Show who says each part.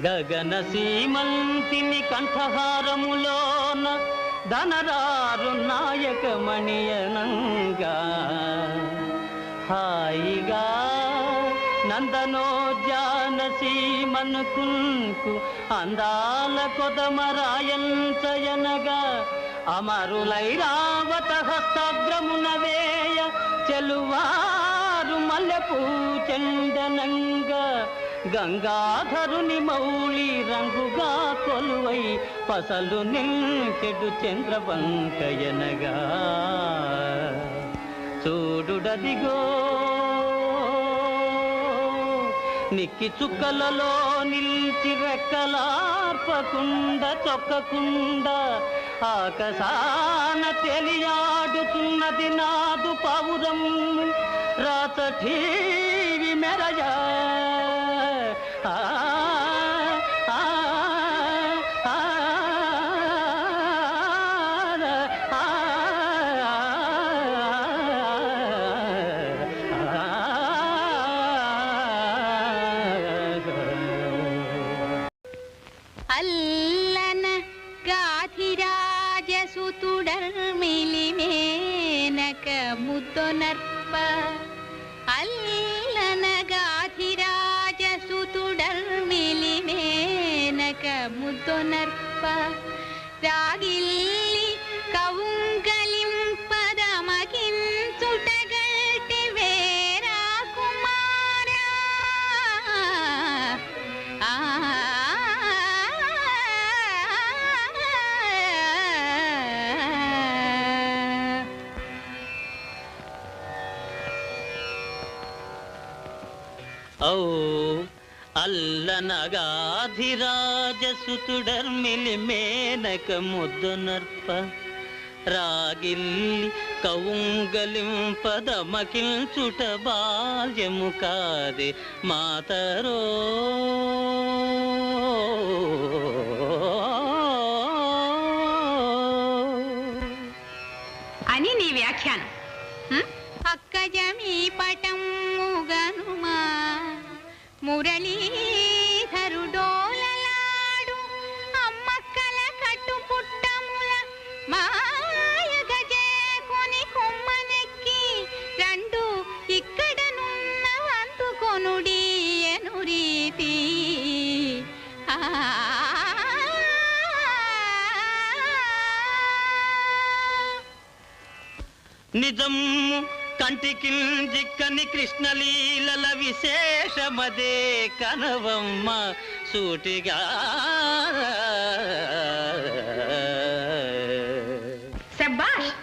Speaker 1: గగన సీమంతిని కంఠహారములోన ధనరారు నాయకమణియనంగా హాయిగా నందనోద్యాన సీమనుకుంకు అందాల కొదమరాయంచయనగా అమరులై రావత హస్తాగ్రమున వేయ చెలువారు మల్లెపూ చెండనంగా గంగాధరుని మౌళి రంగుగా కొలువై పసలు నిల్చెడు చంద్రవంకయనగా చూడుడదిగో నిక్కి చుక్కలలో నిల్చి రెక్కలార్పకుండా చొక్కకుండా ఆకాశాన తెలియాడుతున్నది నాదు పావురం రాతఠీవి మెరయా
Speaker 2: అల్లన గాధిరాజసుతుడర్మిలిమేనక ముద్దొనర్ప అల్లన గాధిరాజసుతుడర్మిలిమేనక ముద్దొనర్ప రాగిల్లి కవుంగలింపదమకించుటగల్టి వేరా కుమారా
Speaker 1: ఔ అల్లనగాధిరాజసుతుడర్మిలి మేనక ముద్దునర్ప రాగిల్లి కవుంగలింపదమకిల్చుట బాల్యము కాదే మాతరో
Speaker 2: అని నీ వ్యాఖ్యానం. అక్కజమీ పటముగనుమా మురళీధరుడోలలాడు అమ్మక్కల కట్టు పుట్టముల మాయగజేకొని కొమ్మనెక్కి రెండు ఇక్కడనున్న వంతుకొనుడి ఎను రీతి
Speaker 1: నిజం కంటికి జిక్కని కృష్ణలీలల విశేషమదే కనవమ్మ సూటిగా
Speaker 2: శభాష్.